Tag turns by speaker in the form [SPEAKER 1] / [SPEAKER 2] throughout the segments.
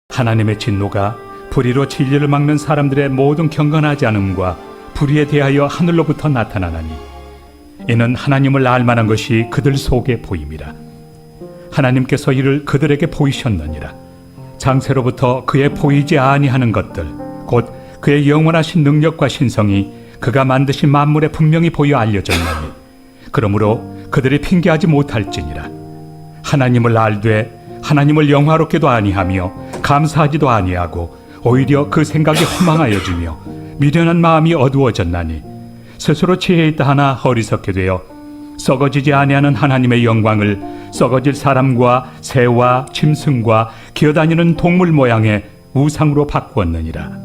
[SPEAKER 1] 하나님의 진노가 불의로 진리를 막는 사람들의 모든 경건하지 않음과 불의에 대하여 하늘로부터 나타나나니 이는 하나님을 알만한 것이 그들 속에 보임이라. 하나님께서 이를 그들에게 보이셨느니라. 장세로부터 그의 보이지 아니하는 것들 곧 그의 영원하신 능력과 신성이 그가 만드신 만물에 분명히 보여 알려졌나니 그러므로 그들이 핑계하지 못할지니라. 하나님을 알되 하나님을 영화롭게도 아니하며 감사하지도 아니하고 오히려 그 생각이 허망하여지며 미련한 마음이 어두워졌나니 스스로 지혜 있다 하나 어리석게 되어 썩어지지 아니하는 하나님의 영광을 썩어질 사람과 새와 짐승과 기어다니는 동물 모양의 우상으로 바꾸었느니라.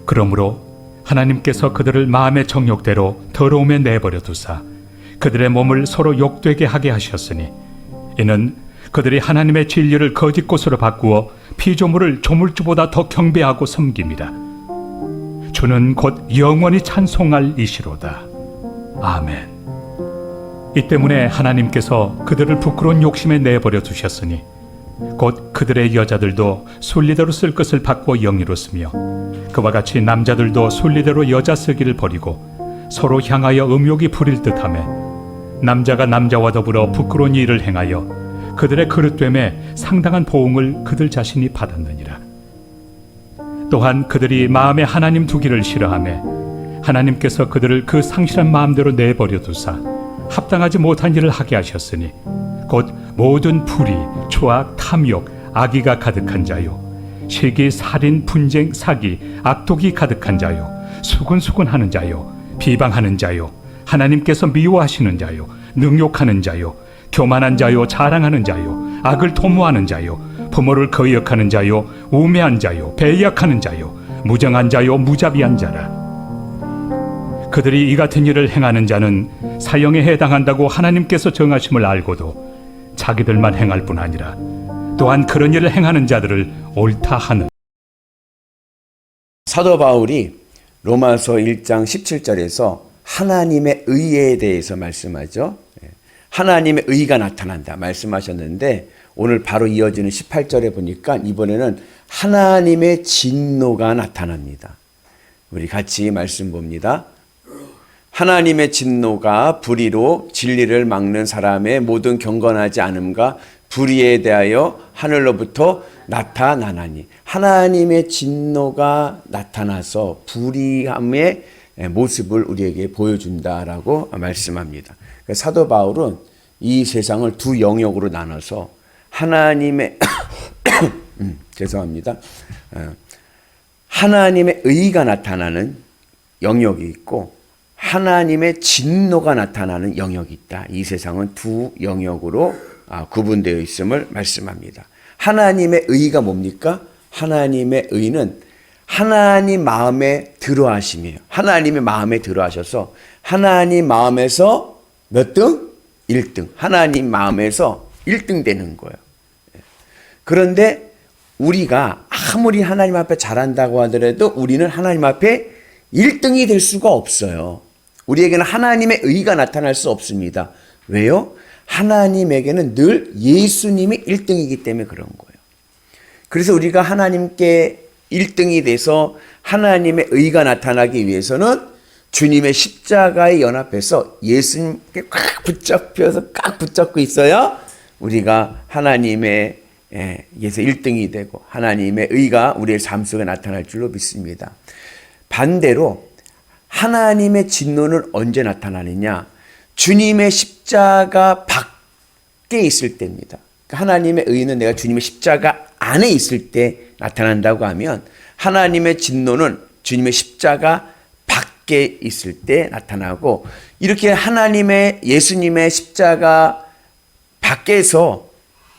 [SPEAKER 1] 그러므로 하나님께서 그들을 마음의 정욕대로 더러움에 내버려 두사 그들의 몸을 서로 욕되게 하게 하셨으니 이는 그들이 하나님의 진리를 거짓 것으로 바꾸어 피조물을 조물주보다 더 경배하고 섬김이라. 주는 곧 영원히 찬송할 이시로다. 아멘. 이 때문에 하나님께서 그들을 부끄러운 욕심에 내버려 두셨으니 곧 그들의 여자들도 순리대로 쓸 것을 바꾸어 영리로 쓰며 그와 같이 남자들도 순리대로 여자 쓰기를 버리고 서로 향하여 음욕이 부릴 듯하며 남자가 남자와 더불어 부끄러운 일을 행하여 그들의 그릇됨에 상당한 보응을 그들 자신이 받았느니라. 또한 그들이 마음에 하나님 두기를 싫어하며 하나님께서 그들을 그 상실한 마음대로 내버려 두사 합당하지 못한 일을 하게 하셨으니 곧 모든 불의, 초악, 탐욕, 악의가 가득한 자요 시기, 살인, 분쟁, 사기, 악독이 가득한 자요 수군수군하는 자요 비방하는 자요 하나님께서 미워하시는 자요 능욕하는 자요 교만한 자요 자랑하는 자요 악을 도모하는 자요 부모를 거역하는 자요 우매한 자요 배역하는 자요 무정한 자요 무자비한 자라. 그들이 이 같은 일을 행하는 자는 사형에 해당한다고 하나님께서 정하심을 알고도 자기들만 행할 뿐 아니라 또한 그런 일을 행하는 자들을 옳다 하는.
[SPEAKER 2] 사도 바울이 로마서 1장 17절에서 하나님의 의에 대해서 말씀하죠. 하나님의 의가 나타난다 말씀하셨는데 오늘 바로 이어지는 18절에 보니까 이번에는 하나님의 진노가 나타납니다. 우리 같이 말씀 봅니다. 하나님의 진노가 불의로 진리를 막는 사람의 모든 경건하지 않음과 불의에 대하여 하늘로부터 나타나나니 하나님의 진노가 나타나서 불의함의 모습을 우리에게 보여준다라고 말씀합니다. 사도 바울은 이 세상을 두 영역으로 나눠서 하나님의 죄송합니다. 하나님의 의가 나타나는 영역이 있고 하나님의 진노가 나타나는 영역이 있다. 이 세상은 두 영역으로 구분되어 있음을 말씀합니다. 하나님의 의가 뭡니까? 하나님의 의는 하나님 마음에 들어하심이에요. 하나님의 마음에 들어하셔서 하나님 마음에서 몇 등? 1등. 하나님 마음에서 1등 되는 거예요. 그런데 우리가 아무리 하나님 앞에 잘한다고 하더라도 우리는 하나님 앞에 1등이 될 수가 없어요. 우리에게는 하나님의 의가 나타날 수 없습니다. 왜요? 하나님에게는 늘 예수님이 1등이기 때문에 그런 거예요. 그래서 우리가 하나님께 1등이 돼서 하나님의 의가 나타나기 위해서는 주님의 십자가에 연합해서 예수님께 꽉 붙잡혀서 꽉 붙잡고 있어야 우리가 하나님의 에서 1등이 되고 하나님의 의가 우리의 삶 속에 나타날 줄로 믿습니다. 반대로 하나님의 진노는 언제 나타나느냐? 주님의 십자가 밖에 있을 때입니다. 하나님의 의는 내가 주님의 십자가 안에 있을 때 나타난다고 하면 하나님의 진노는 주님의 십자가 밖에 있을 때 나타나고 이렇게 하나님의 예수님의 십자가 밖에서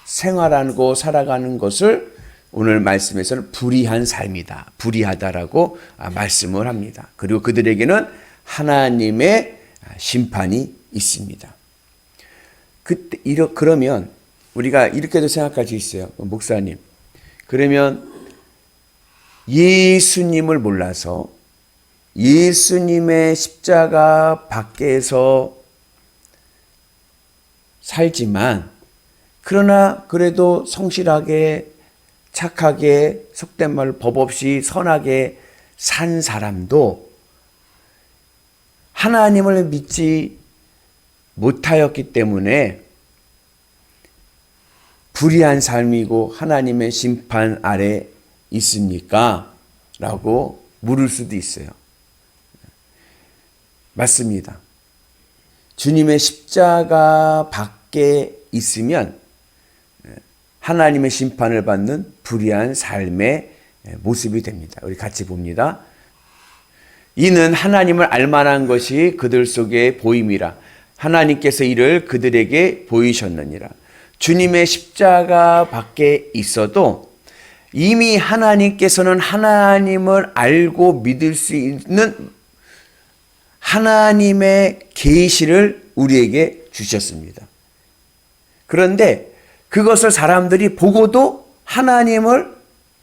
[SPEAKER 2] 생활하고 살아가는 것을 오늘 말씀에서는 불의한 삶이다. 불의하다라고 말씀을 합니다. 그리고 그들에게는 하나님의 심판이 있습니다. 그러면 우리가 이렇게도 생각할 수 있어요. 목사님, 그러면 예수님을 몰라서 예수님의 십자가 밖에서 살지만 그러나 그래도 성실하게 착하게 속된 말로 법 없이 선하게 산 사람도 하나님을 믿지 못하였기 때문에 불의한 삶이고 하나님의 심판 아래 있습니까? 라고 물을 수도 있어요. 맞습니다. 주님의 십자가 밖에 있으면 하나님의 심판을 받는 불의한 삶의 모습이 됩니다. 우리 같이 봅니다. 이는 하나님을 알만한 것이 그들 속에 보임이라. 하나님께서 이를 그들에게 보이셨느니라. 주님의 십자가 밖에 있어도 이미 하나님께서는 하나님을 알고 믿을 수 있는 하나님의 계시를 우리에게 주셨습니다. 그런데 그것을 사람들이 보고도 하나님을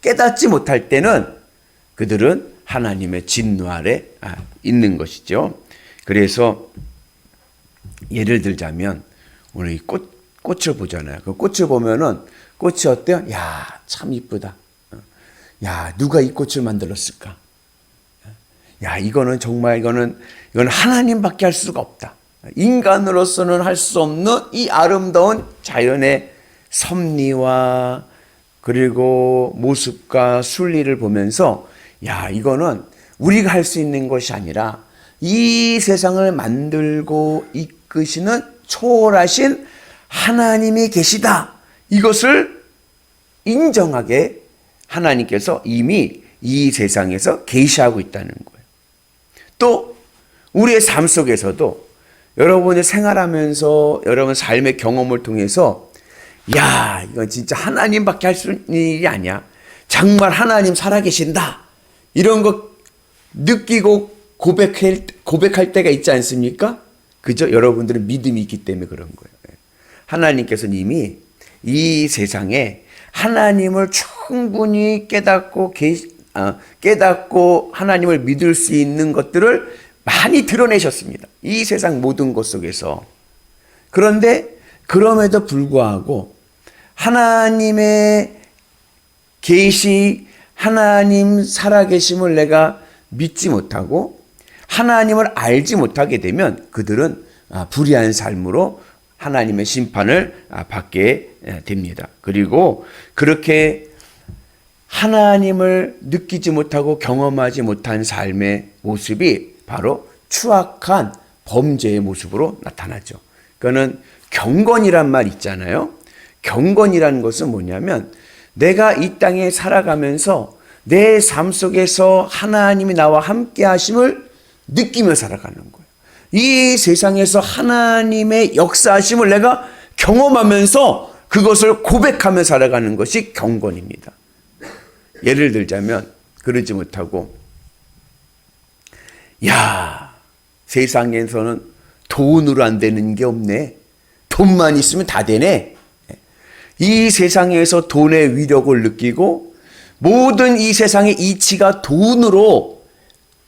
[SPEAKER 2] 깨닫지 못할 때는 그들은 하나님의 진노 아래 있는 것이죠. 그래서 예를 들자면 오늘 이 꽃을 보잖아요. 그 꽃을 보면은 꽃이 어때요? 야, 참 이쁘다. 야, 누가 이 꽃을 만들었을까? 야, 이거는 정말 이거는 하나님밖에 할 수가 없다. 인간으로서는 할 수 없는 이 아름다운 자연의 섭리와 그리고 모습과 순리를 보면서 야, 이거는 우리가 할 수 있는 것이 아니라 이 세상을 만들고 이끄시는 초월하신 하나님이 계시다. 이것을 인정하게 하나님께서 이미 이 세상에서 계시하고 있다는 거예요. 또 우리의 삶 속에서도 여러분이 생활하면서 여러분 삶의 경험을 통해서 야, 이건 진짜 하나님밖에 할 수 있는 일이 아니야. 정말 하나님 살아계신다. 이런 거 느끼고 고백할 때가 있지 않습니까? 그죠? 여러분들은 믿음이 있기 때문에 그런 거예요. 하나님께서는 이미 이 세상에 하나님을 충분히 깨닫고 하나님을 믿을 수 있는 것들을 많이 드러내셨습니다. 이 세상 모든 것 속에서. 그런데 그럼에도 불구하고 하나님의 계시, 하나님 살아계심을 내가 믿지 못하고 하나님을 알지 못하게 되면 그들은 불의한 삶으로 하나님의 심판을 받게 됩니다. 그리고 그렇게 하나님을 느끼지 못하고 경험하지 못한 삶의 모습이 바로 추악한 범죄의 모습으로 나타나죠. 그거는 경건이란 말 있잖아요. 경건이라는 것은 뭐냐면 내가 이 땅에 살아가면서 내 삶 속에서 하나님이 나와 함께 하심을 느끼며 살아가는 거예요. 이 세상에서 하나님의 역사하심을 내가 경험하면서 그것을 고백하며 살아가는 것이 경건입니다. 예를 들자면 그러지 못하고 야, 세상에서는 돈으로 안 되는 게 없네. 돈만 있으면 다 되네. 이 세상에서 돈의 위력을 느끼고 모든 이 세상의 이치가 돈으로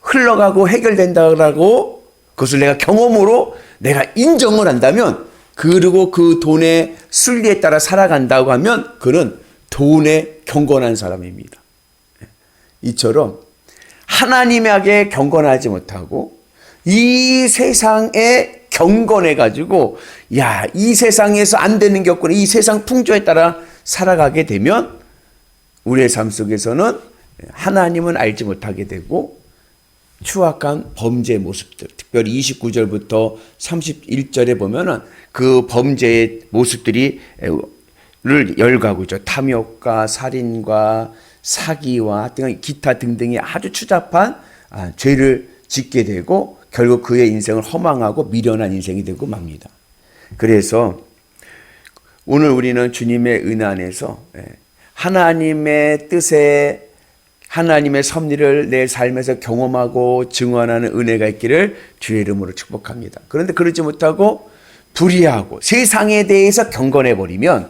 [SPEAKER 2] 흘러가고 해결된다고 그것을 내가 경험으로 내가 인정을 한다면 그리고 그 돈의 순리에 따라 살아간다고 하면 그는 돈에 경건한 사람입니다. 이처럼 하나님에게 경건하지 못하고 이 세상에 경건해 가지고 야, 이 세상에서 안 되는 게 없구나. 이 세상 풍조에 따라 살아가게 되면 우리의 삶 속에서는 하나님은 알지 못하게 되고 추악한 범죄의 모습들, 특별히 29절부터 31절에 보면은 그 범죄의 모습들이 열가고 있죠. 탐욕과 살인과 사기와 기타 등등의 아주 추잡한 죄를 짓게 되고 결국 그의 인생을 허망하고 미련한 인생이 되고 맙니다. 그래서 오늘 우리는 주님의 은혜 안에서 하나님의 뜻에 하나님의 섭리를 내 삶에서 경험하고 증언하는 은혜가 있기를 주의 이름으로 축복합니다. 그런데 그러지 못하고 불의하고 세상에 대해서 경건해버리면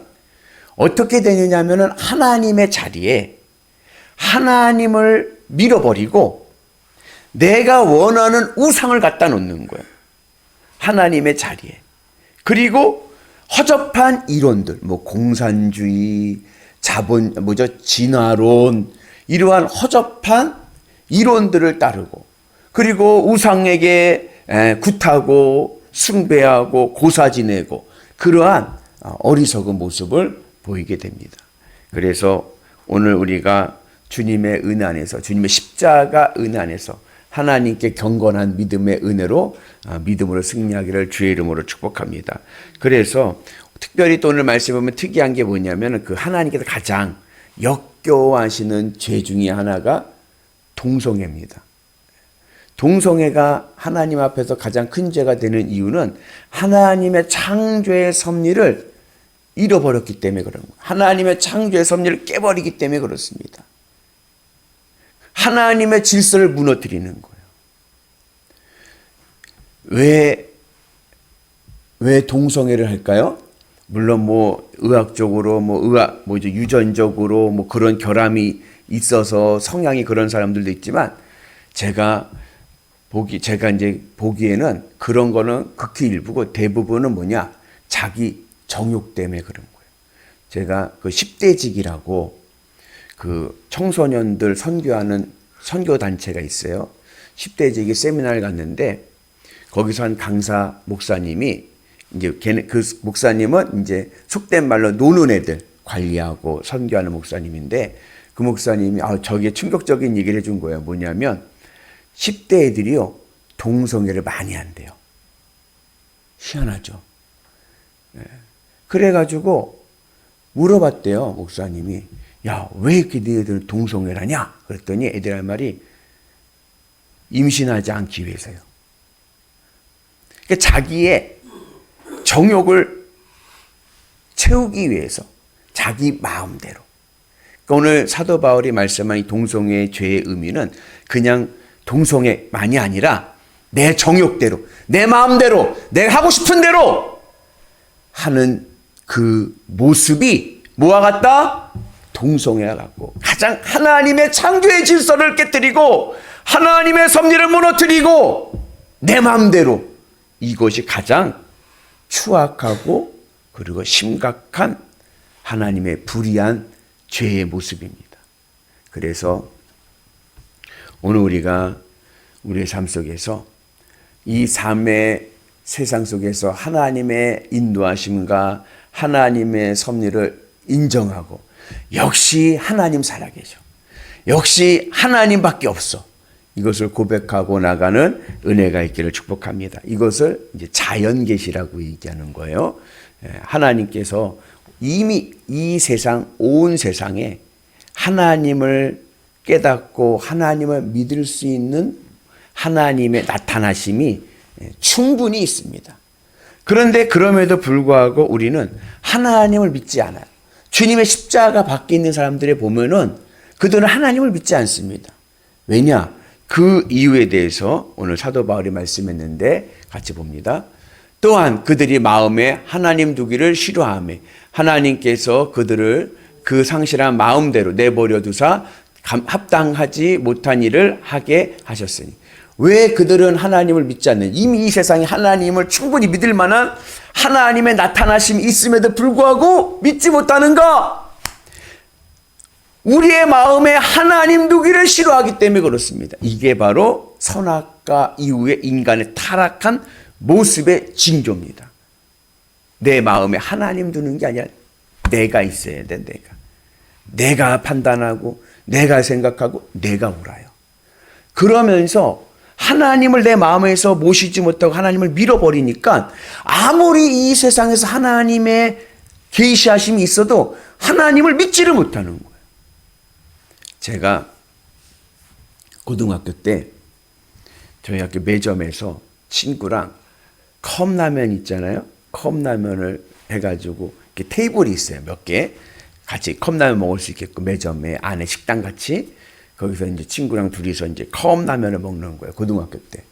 [SPEAKER 2] 어떻게 되느냐 하면은 하나님의 자리에 하나님을 밀어버리고 내가 원하는 우상을 갖다 놓는 거예요. 하나님의 자리에. 그리고 허접한 이론들, 뭐 공산주의, 진화론, 이러한 허접한 이론들을 따르고, 그리고 우상에게 굿하고 숭배하고 고사 지내고, 그러한 어리석은 모습을 보이게 됩니다. 그래서 오늘 우리가 주님의 은혜 안에서, 주님의 십자가 은혜 안에서 하나님께 경건한 믿음의 은혜로 믿음으로 승리하기를 주의 이름으로 축복합니다. 그래서 특별히 또 오늘 말씀에 보면 특이한 게 뭐냐면, 그 하나님께서 가장 역겨워하시는 죄 중에 하나가 동성애입니다. 동성애가 하나님 앞에서 가장 큰 죄가 되는 이유는 하나님의 창조의 섭리를 잃어버렸기 때문에 그런 거예요. 하나님의 창조의 섭리를 깨버리기 때문에 그렇습니다. 하나님의 질서를 무너뜨리는 거예요. 왜 동성애를 할까요? 물론 의학적으로 유전적으로 그런 결함이 있어서 성향이 그런 사람들도 있지만, 제가 이제 보기에는 그런 거는 극히 일부고, 대부분은 자기 정욕 때문에 그런 거예요. 제가 그 10대직이라고 그 청소년들 선교하는 선교단체가 있어요. 10대직이 세미나를 갔는데, 거기서 한 강사 목사님이, 이제 그 목사님은 이제 속된 말로 노는 애들 관리하고 선교하는 목사님인데, 그 목사님이 저기에 충격적인 얘기를 해준 거예요. 뭐냐면 10대 애들이요, 동성애를 많이 한대요. 희한하죠. 그래가지고 물어봤대요, 목사님이. 야, 왜 이렇게 너희들은 동성애를 하냐? 그랬더니 애들 할 말이 임신하지 않기 위해서요. 그러니까 자기의 정욕을 채우기 위해서, 자기 마음대로. 그러니까 오늘 사도 바울이 말씀한 이 동성애의 죄의 의미는 그냥 동성애만이 아니라 내 정욕대로, 내 마음대로, 내가 하고 싶은 대로 하는 그 모습이 뭐와 같다? 동성애와 같고, 가장 하나님의 창조의 질서를 깨뜨리고 하나님의 섭리를 무너뜨리고 내 마음대로, 이것이 가장 추악하고 그리고 심각한 하나님의 불의한 죄의 모습입니다. 그래서 오늘 우리가 우리의 삶 속에서 이 삶의 세상 속에서 하나님의 인도하심과 하나님의 섭리를 인정하고, 역시 하나님 살아계셔, 역시 하나님밖에 없어, 이것을 고백하고 나가는 은혜가 있기를 축복합니다. 이것을 이제 자연계시라고 얘기하는 거예요. 하나님께서 이미 이 세상, 온 세상에 하나님을 깨닫고 하나님을 믿을 수 있는 하나님의 나타나심이 충분히 있습니다. 그런데 그럼에도 불구하고 우리는 하나님을 믿지 않아요. 주님의 십자가 밖에 있는 사람들에 보면은 그들은 하나님을 믿지 않습니다. 왜냐? 그 이유에 대해서 오늘 사도 바울이 말씀했는데 같이 봅니다. 또한 그들이 마음에 하나님 두기를 싫어하며 하나님께서 그들을 그 상실한 마음대로 내버려 두사 합당하지 못한 일을 하게 하셨으니. 왜 그들은 하나님을 믿지 않는, 이미 이 세상에 하나님을 충분히 믿을 만한 하나님의 나타나심이 있음에도 불구하고 믿지 못하는가? 우리의 마음에 하나님 두기를 싫어하기 때문에 그렇습니다. 이게 바로 선악과 이후에 인간의 타락한 모습의 징조입니다. 내 마음에 하나님 두는 게 아니라 내가 있어야 돼. 내가 판단하고 내가 생각하고 내가 옳아요. 그러면서 하나님을 내 마음에서 모시지 못하고 하나님을 밀어버리니까 아무리 이 세상에서 하나님의 계시하심이 있어도 하나님을 믿지를 못하는 거예요. 제가 고등학교 때 저희 학교 매점에서 친구랑 컵라면 있잖아요. 컵라면을 해가지고 이렇게 테이블이 있어요. 몇 개. 같이 컵라면 먹을 수 있게끔 매점에 안에 식당 같이 거기서 이제 친구랑 둘이서 이제 컵라면을 먹는 거예요. 고등학교 때.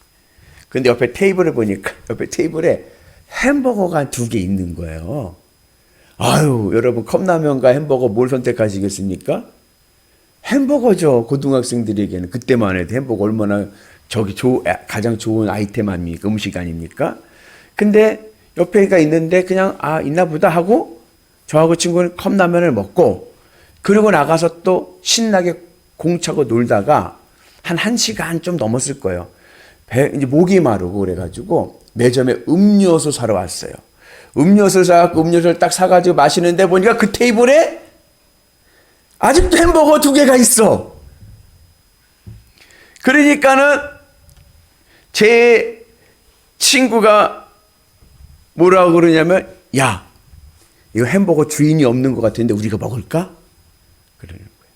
[SPEAKER 2] 근데 옆에 테이블을 보니까 옆에 테이블에 햄버거가 2개 있는 거예요. 아유, 여러분 컵라면과 햄버거 뭘 선택하시겠습니까? 햄버거죠. 고등학생들에게는 그때만 해도 햄버거 얼마나 가장 좋은 아이템 아닙니까? 음식 아닙니까? 근데 옆에가 있는데 그냥 있나 보다 하고 저하고 친구는 컵라면을 먹고 그러고 나가서 또 신나게 공차고 놀다가 한 1시간 좀 넘었을 거예요. 이제 목이 마르고 그래가지고 매점에 음료수 사러 왔어요. 음료수를 사갖고 음료수를 딱 사가지고 마시는데 보니까 그 테이블에 아직도 햄버거 2개가 있어. 그러니까는 제 친구가 뭐라고 그러냐면, 야, 이거 햄버거 주인이 없는 것 같은데 우리가 먹을까? 그러는 거예요.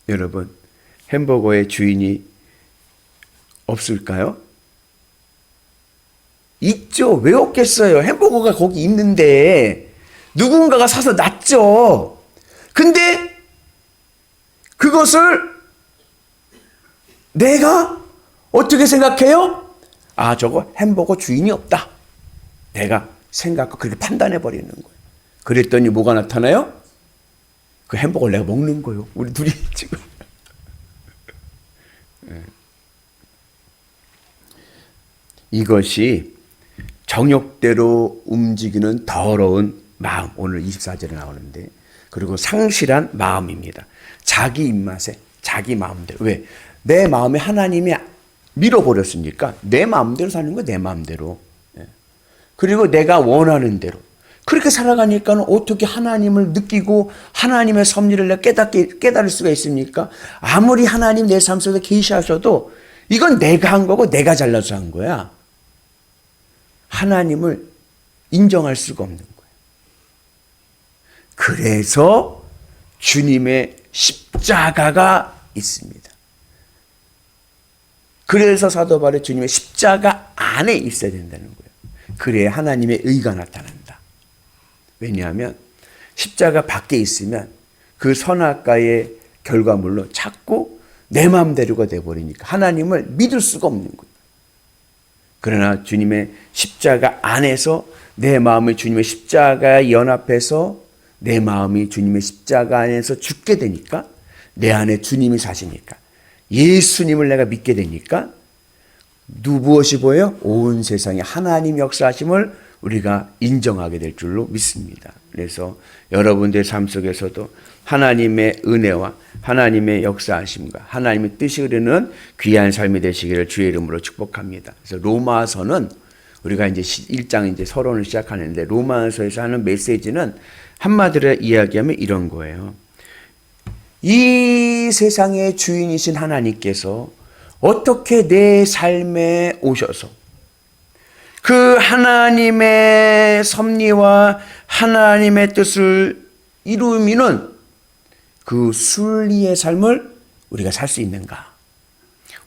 [SPEAKER 2] 여러분, 햄버거의 주인이 없을까요? 있죠. 왜 없겠어요? 햄버거가 거기 있는데 누군가가 사서 놨죠. 근데 그것을 내가 어떻게 생각해요? 아, 저거 햄버거 주인이 없다. 내가 생각하고 그렇게 판단해 버리는 거예요. 그랬더니 뭐가 나타나요? 그 햄버거를 내가 먹는 거예요. 우리 둘이 지금. 이것이 정욕대로 움직이는 더러운 마음. 오늘 24절에 나오는데, 그리고 상실한 마음입니다. 자기 입맛에, 자기 마음대로. 왜? 내 마음에 하나님이 밀어버렸으니까 내 마음대로 사는 거야, 내 마음대로. 그리고 내가 원하는 대로. 그렇게 살아가니까 어떻게 하나님을 느끼고 하나님의 섭리를 내가 깨달을 수가 있습니까? 아무리 하나님 내 삶 속에 계시하셔도 이건 내가 한 거고 내가 잘나서 한 거야. 하나님을 인정할 수가 없는 거예요. 그래서 주님의 십자가가 있습니다. 그래서 사도 바울이 주님의 십자가 안에 있어야 된다는 거예요. 그래야 하나님의 의가 나타난다. 왜냐하면 십자가 밖에 있으면 그 선악과의 결과물로 자꾸 내 마음대로가 돼버리니까 하나님을 믿을 수가 없는 거예요. 그러나 주님의 십자가 안에서 내 마음을 주님의 십자가에 연합해서 내 마음이 주님의 십자가 안에서 죽게 되니까, 내 안에 주님이 사시니까, 예수님을 내가 믿게 되니까 무엇이 보여요? 온 세상에 하나님 역사하심을 우리가 인정하게 될 줄로 믿습니다. 그래서 여러분들의 삶 속에서도 하나님의 은혜와 하나님의 역사하심과 하나님의 뜻이 이루는 귀한 삶이 되시기를 주의 이름으로 축복합니다. 그래서 로마서는 우리가 이제 1장 이제 서론을 시작하는데, 로마서에서 하는 메시지는 한마디로 이야기하면 이런 거예요. 이 세상의 주인이신 하나님께서 어떻게 내 삶에 오셔서 그 하나님의 섭리와 하나님의 뜻을 이루미는 그 순리의 삶을 우리가 살 수 있는가?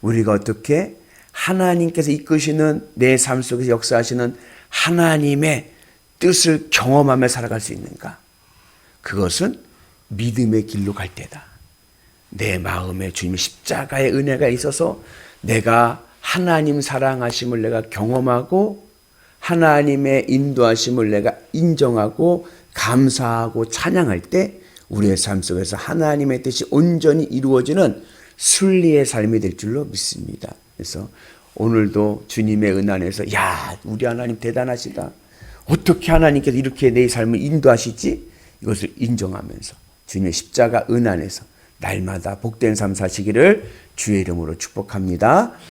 [SPEAKER 2] 우리가 어떻게 하나님께서 이끄시는 내 삶 속에서 역사하시는 하나님의 뜻을 경험하며 살아갈 수 있는가? 그것은 믿음의 길로 갈 때다. 내 마음에 주님의 십자가의 은혜가 있어서 내가 하나님 사랑하심을 내가 경험하고 하나님의 인도하심을 내가 인정하고 감사하고 찬양할 때 우리의 삶 속에서 하나님의 뜻이 온전히 이루어지는 순리의 삶이 될 줄로 믿습니다. 그래서 오늘도 주님의 은 안에서, 야, 우리 하나님 대단하시다. 어떻게 하나님께서 이렇게 내 삶을 인도하시지? 이것을 인정하면서 주님의 십자가 은 안에서 날마다 복된 삶 사시기를 주의 이름으로 축복합니다.